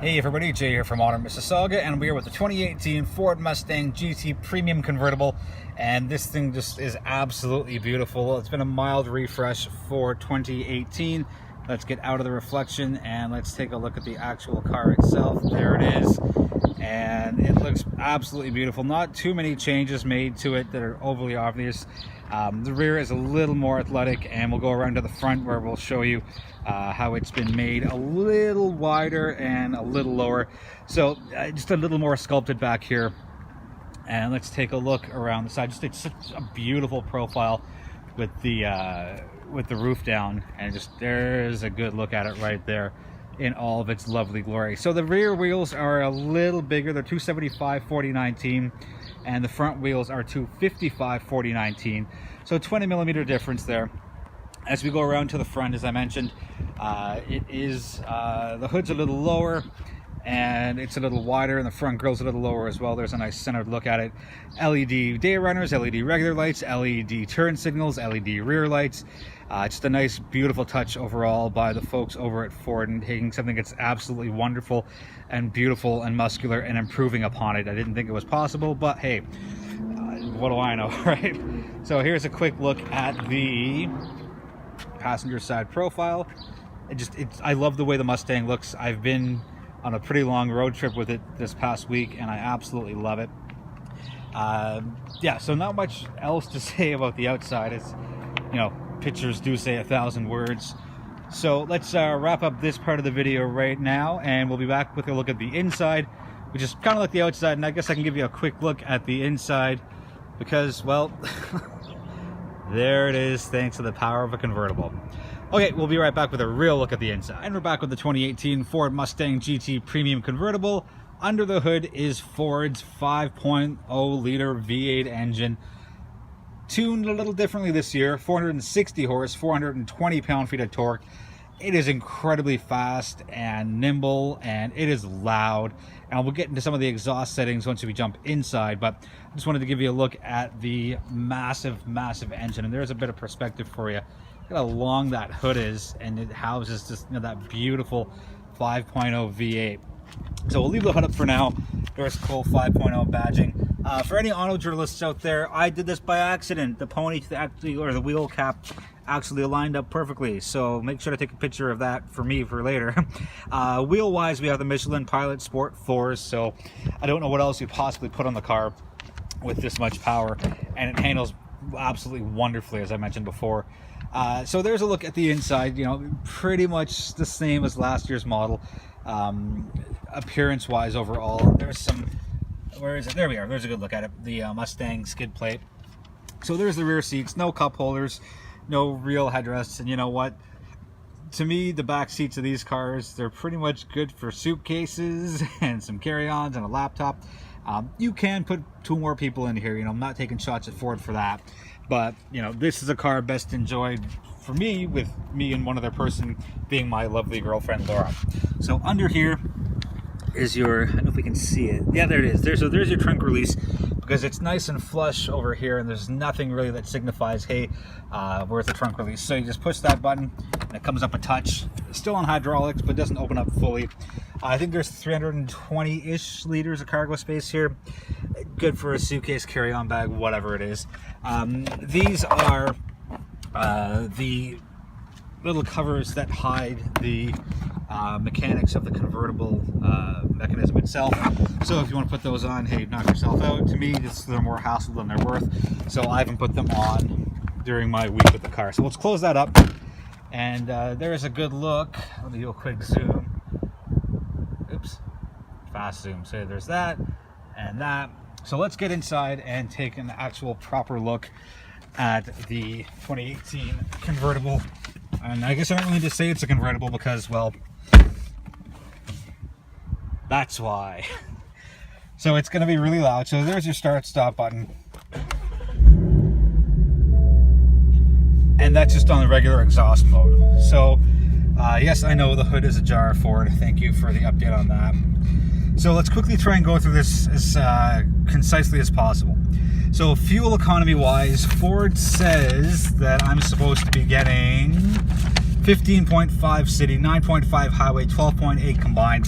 Hey everybody, Jay here from Modern Mississauga, and we are with the 2018 Ford Mustang GT Premium Convertible, and this thing just is absolutely beautiful. It's been a mild refresh for 2018. Let's get out of the reflection and let's take a look at the actual car itself. There it is, and it looks absolutely beautiful. Not too many changes made to it that are overly obvious. The rear is a little more athletic, and we'll go around to the front where we'll show you how it's been made a little wider and a little lower, so just a little more sculpted back here. And let's take a look around the side. It's such a beautiful profile with the roof down, and just there's a good look at it right there in all of its lovely glory. So the rear wheels are a little bigger. They're 275/40/19, and the front wheels are 255/40/19, so 20mm difference there. As we go around to the front, as I mentioned, it is the hood's a little lower and it's a little wider, and the front grille's a little lower as well. There's a nice centered look at it. LED day runners, LED regular lights, LED turn signals, LED rear lights. Just a nice, beautiful touch overall by the folks over at Ford, and taking something that's absolutely wonderful and beautiful and muscular and improving upon it. I didn't think it was possible, but hey, what do I know, right? So here's a quick look at the passenger side profile. I love the way the Mustang looks. I've been on a pretty long road trip with it this past week, and I absolutely love it. Yeah, so not much else to say about the outside. It's, you know, pictures do say 1,000 words. So let's wrap up this part of the video right now, and we'll be back with a look at the inside, which is kind of like the outside. And I guess I can give you a quick look at the inside because, well, there it is, thanks to the power of a convertible. Okay, we'll be right back with a real look at the inside. And we're back with the 2018 Ford Mustang GT Premium Convertible. Under the hood is Ford's 5.0-liter V8 engine, tuned a little differently this year. 460 horse, 420 pound-feet of torque. It is incredibly fast and nimble, and it is loud. And we'll get into some of the exhaust settings once we jump inside, but I just wanted to give you a look at the massive engine, and there's a bit of perspective for you. Look how long that hood is, and it houses just, you know, that beautiful 5.0 V8. So we'll leave the hood up for now. There's cool 5.0 badging. For any auto journalists out there, I did this by accident. The pony actually, or the wheel cap actually lined up perfectly, so make sure to take a picture of that for me for later. Wheel wise, we have the Michelin Pilot Sport 4s, so I don't know what else you possibly put on the car with this much power, and it handles absolutely wonderfully, as I mentioned before. So there's a look at the inside. You know, pretty much the same as last year's model, appearance wise overall. There's some, where is it? There we are. There's a good look at it. The Mustang skid plate. So there's the rear seats, no cup holders, no real headrests. And you know what, to me, the back seats of these cars, they're pretty much good for suitcases and some carry-ons and a laptop. You can put 2 more people in here. You know, I'm not taking shots at Ford for that, but you know, this is a car best enjoyed for me, with me and one other person being my lovely girlfriend Laura. So under here is your, I don't know if we can see it. Yeah, there it is. There's your trunk release, because it's nice and flush over here, and there's nothing really that signifies, hey, where's the trunk release. So you just push that button and it comes up a touch. It's still on hydraulics, but doesn't open up fully. I think there's 320-ish liters of cargo space here. Good for a suitcase, carry-on bag, whatever it is. These are the little covers that hide the mechanics of the convertible mechanism itself. So if you want to put those on, hey, knock yourself out. To me, they're more hassle than they're worth, so I haven't put them on during my week with the car. So let's close that up, and there's a good look. Let me do a quick zoom. Oops, fast zoom. So there's that and that. So let's get inside and take an actual proper look at the 2018 convertible. And I guess I don't really need to say it's a convertible because, well, that's why. So it's going to be really loud. So there's your start stop button, and that's just on the regular exhaust mode. So yes, I know the hood is ajar, Ford. Thank you for the update on that. So let's quickly try and go through this as concisely as possible. So fuel economy wise, Ford says that I'm supposed to be getting 15.5 city, 9.5 highway, 12.8 combined.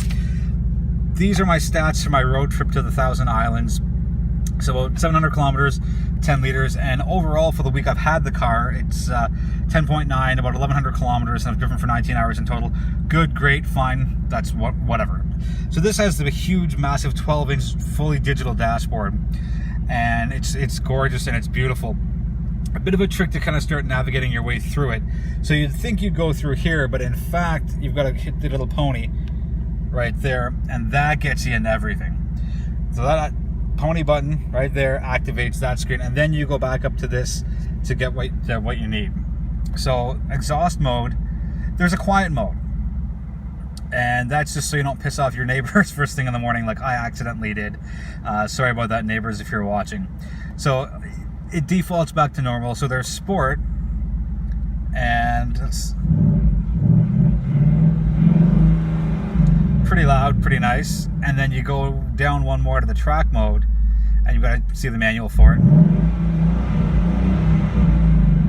these are my stats for my road trip to the Thousand Islands. So about 700 kilometers, 10 liters, and overall for the week I've had the car, it's 10.9, about 1,100 kilometers, and I've driven for 19 hours in total. Good, great, fine, that's whatever. So this has the huge, massive 12-inch, fully digital dashboard, and it's gorgeous and it's beautiful. A bit of a trick to kind of start navigating your way through it. So you'd think you'd go through here, but in fact, you've got to hit the little pony right there, and that gets you into everything. So that pony button right there activates that screen, and then you go back up to this to get what you need. So exhaust mode, there's a quiet mode, and that's just so you don't piss off your neighbors first thing in the morning like I accidentally did. Sorry about that, neighbors, if you're watching. So it defaults back to normal. So there's sport, and it's pretty loud, pretty nice. And then you go down one more to the track mode, and you've got to see the manual for it.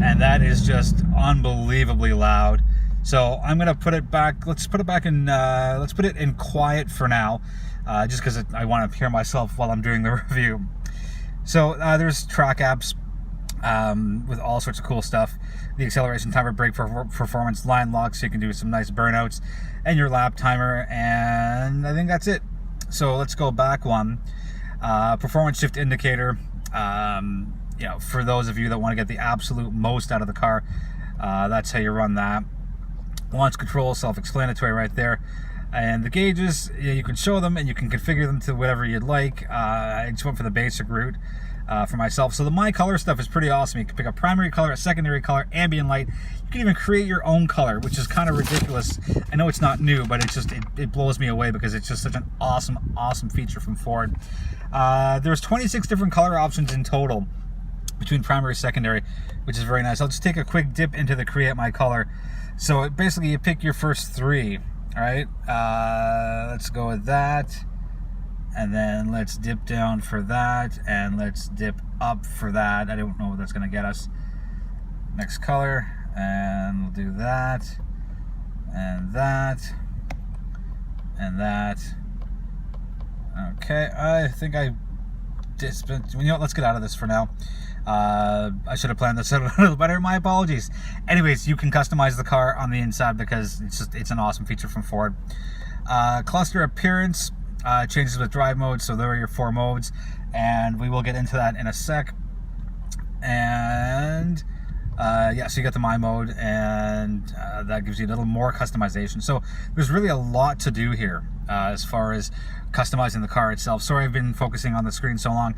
And that is just unbelievably loud. So I'm gonna put it back. Let's put it back in. Let's put it in quiet for now, just because I want to hear myself while I'm doing the review. So there's track apps with all sorts of cool stuff. The acceleration timer, brake performance, line lock, so you can do some nice burnouts, and your lap timer, and I think that's it. So let's go back one. Performance shift indicator. You know, for those of you that want to get the absolute most out of the car, that's how you run that. Launch control, self-explanatory right there. And the gauges, you can show them and you can configure them to whatever you'd like. I just went for the basic route for myself. So the My Color stuff is pretty awesome. You can pick a primary color, a secondary color, ambient light. You can even create your own color, which is kind of ridiculous. I know it's not new, but it blows me away because it's just such an awesome feature from Ford. There's 26 different color options in total between primary and secondary, which is very nice. I'll just take a quick dip into the Create My Color. So basically you pick your first three. All right, let's go with that, and then let's dip down for that, and let's dip up for that. I don't know what that's going to get us. Next color, and we'll do that, and that, and that. Okay, I think I just, you know what, let's get out of this for now. I should have planned this out a little better. My apologies. Anyways, you can customize the car on the inside because it's an awesome feature from Ford. Cluster appearance changes with drive mode, so there are your 4 modes, and we will get into that in a sec. And yeah, so you got the My mode, and that gives you a little more customization. So there's really a lot to do here as far as customizing the car itself. Sorry I've been focusing on the screen so long.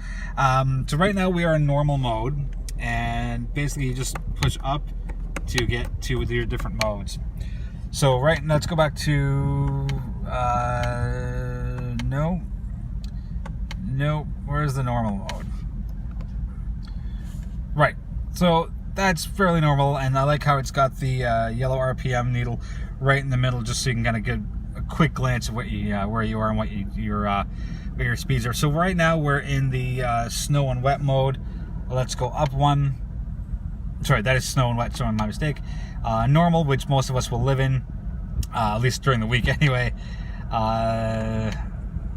So right now we are in normal mode, and basically you just push up to get to your different modes. So right now, let's go back to no, where's the normal mode? Right, so that's fairly normal, and I like how it's got the yellow RPM needle right in the middle, just so you can kind of get a quick glance of what you where you are and what your speeds are. So right now we're in the snow and wet mode. Let's go up one. Sorry, that is snow and wet, so my mistake. Normal, which most of us will live in, at least during the week anyway.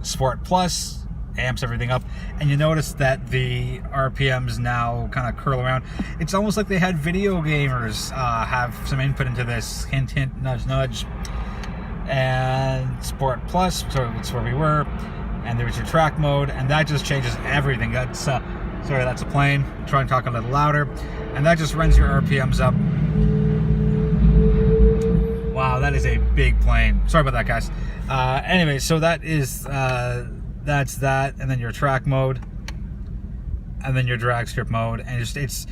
Sport Plus amps everything up, and you notice that the RPMs now kind of curl around. It's almost like they had video gamers have some input into this. Hint, hint, nudge, nudge. And Sport Plus, so that's where we were, and there's your track mode, and that just changes everything. That's sorry, that's a plane. Try and talk a little louder, and that just runs your RPMs up. Wow, that is a big plane. Sorry about that, guys. Anyway, so that is that's that, and then your track mode, and then your drag strip mode, and it's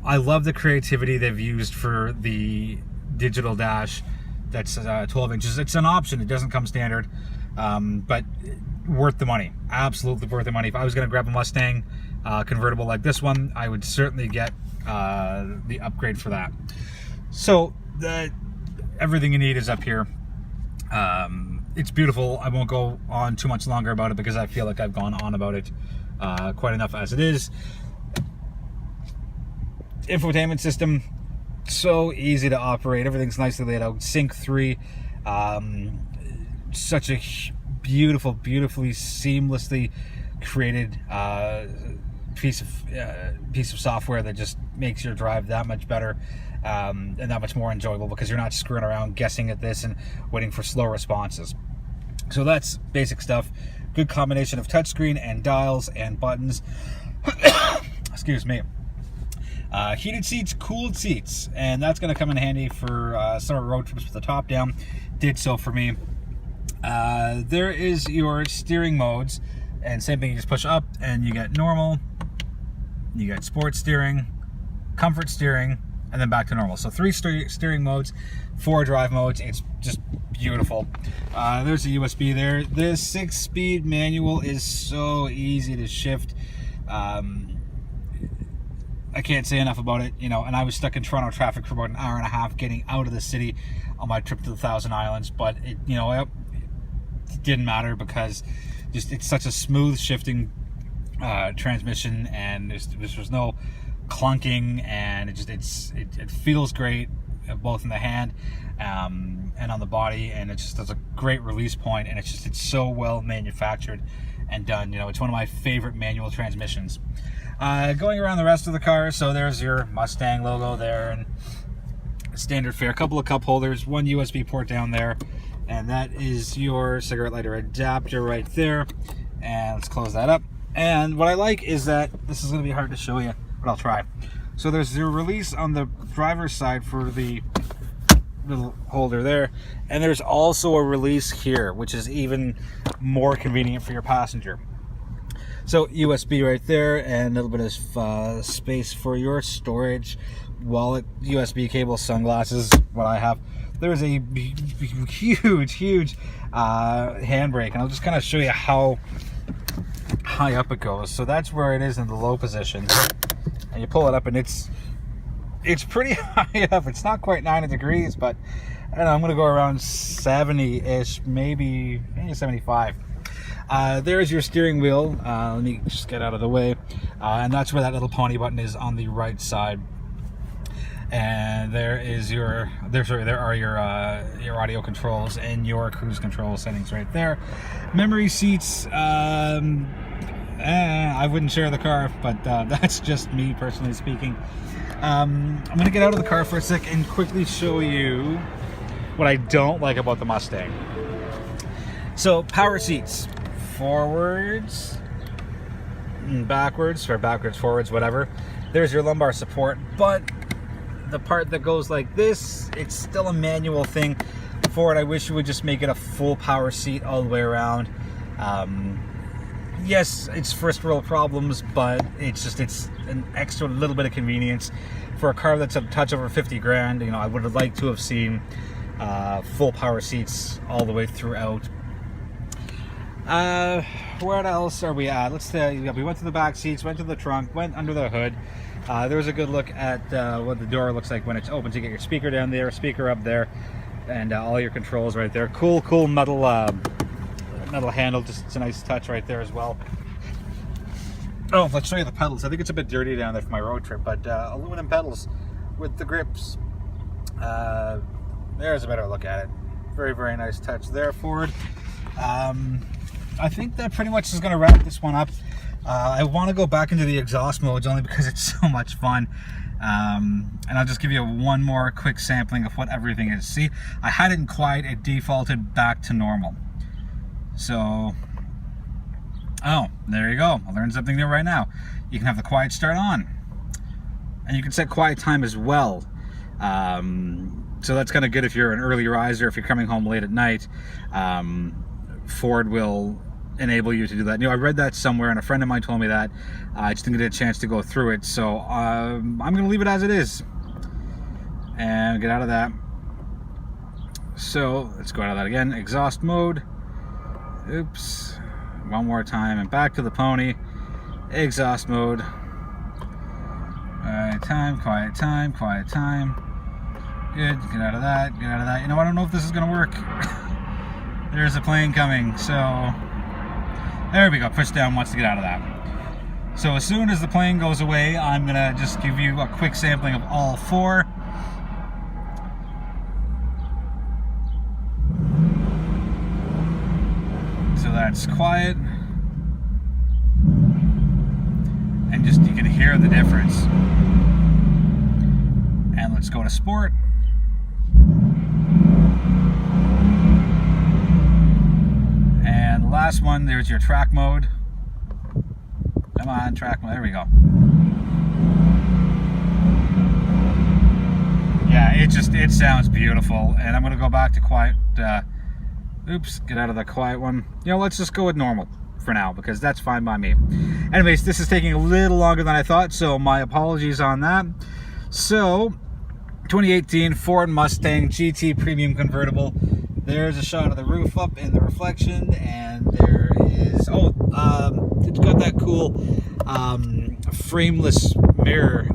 I love the creativity they've used for the digital dash. That's 12 inches. It's an option. It doesn't come standard, but worth the money. Absolutely worth the money. If I was going to grab a Mustang convertible like this one, I would certainly get the upgrade for that. So everything you need is up here. It's beautiful. I won't go on too much longer about it because I feel like I've gone on about it quite enough as it is. Infotainment system. So easy to operate. Everything's nicely laid out. Sync 3, such a beautiful, beautifully seamlessly created piece of software that just makes your drive that much better and that much more enjoyable, because you're not screwing around guessing at this and waiting for slow responses. So that's basic stuff. Good combination of touchscreen and dials and buttons. Excuse me. Heated seats, cooled seats, and that's going to come in handy for summer road trips with the top down. Did so for me. There is your steering modes, and same thing, you just push up and you get normal, you get sports steering, comfort steering, and then back to normal. So 3 steering modes, 4 drive modes. It's just beautiful. There's a USB there. This 6-speed manual is so easy to shift. I can't say enough about it, you know, and I was stuck in Toronto traffic for about an hour and a half getting out of the city on my trip to the Thousand Islands, but it, you know, it didn't matter, because just it's such a smooth shifting transmission, and there's no clunking, and it feels great both in the hand and on the body, and it just does a great release point, and it's so well manufactured and done. You know, it's one of my favorite manual transmissions. Going around the rest of the car, so there's your Mustang logo there, and standard fare, a couple of cup holders, 1 USB port down there, and that is your cigarette lighter adapter right there. And let's close that up. And what I like is that this is going to be hard to show you, but I'll try. So there's the release on the driver's side for the little holder there, and there's also a release here, which is even more convenient for your passenger. So USB right there, and a little bit of space for your storage, wallet, USB cable, sunglasses, what I have. There's a huge handbrake, and I'll just kind of show you how high up it goes. So that's where it is in the low position, and you pull it up, and it's pretty high up. It's not quite 90 degrees, but I don't know, I'm going to go around 70-ish, maybe 75. There's your steering wheel. Let me just get out of the way. And that's where that little pony button is on the right side. And there are your audio controls and your cruise control settings right there. Memory seats. I wouldn't share the car, but that's just me personally speaking. I'm going to get out of the car for a sec and quickly show you what I don't like about the Mustang. So, power seats. Forwards, backwards, or backwards, forwards, whatever. There's your lumbar support, but the part that goes like this, it's still a manual thing. Ford, I wish you would just make it a full power seat all the way around. Yes, it's first world problems, but it's an extra little bit of convenience for a car that's a touch over 50 grand. You know, I would have liked to have seen full power seats all the way throughout. Where else are we at? Let's say we went to the back seats, went to the trunk, went under the hood. There was a good look at what the door looks like when it's open. You get your speaker down there, speaker up there, and all your controls right there. Cool metal handle. Just it's a nice touch right there as well. Oh, let's show you the pedals. I think it's a bit dirty down there for my road trip, but aluminum pedals with the grips. There's a better look at it. Very nice touch there, Ford. I think that pretty much is going to wrap this one up. I want to go back into the exhaust modes only because it's so much fun. And I'll just give you one more quick sampling of what everything is. See, I hadn't quite, it defaulted back to normal. So, oh, there you go. I learned something new right now. You can have the quiet start on. And you can set quiet time as well. So that's kind of good if you're an early riser, if you're coming home late at night. Ford will enable you to do that. You know, I read that somewhere, and a friend of mine told me that. I just didn't get a chance to go through it, so I'm going to leave it as it is and get out of that. So let's go out of that again. Exhaust mode. Oops. One more time, and back to the pony. Exhaust mode. Quiet time, quiet time, quiet time. Good. Get out of that. Get out of that. You know, I don't know if this is going to work. There's a plane coming, so there we go. Push down once to get out of that. So as soon as the plane goes away, I'm gonna just give you a quick sampling of all four. that's quiet. And just, you can hear the difference. And let's go to sport. And the last one, there's your track mode. Come on, track mode, there we go. Yeah, it sounds beautiful. And I'm gonna go back to quiet, oops, get out of the quiet one. You know, let's just go with normal for now, because that's fine by me. Anyways, this is taking a little longer than I thought, so my apologies on that. So, 2018 Ford Mustang GT Premium Convertible. There's a shot of the roof up in the reflection, and there is, it's got that cool frameless mirror.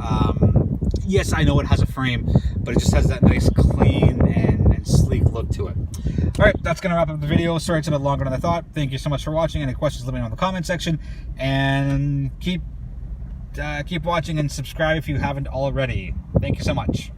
Yes, I know it has a frame, but it just has that nice clean and sleek look to it. All right, that's going to wrap up the video. Sorry it's a bit longer than I thought. Thank you so much for watching. Any questions, let me know in the comment section. And keep watching and subscribe if you haven't already. Thank you so much.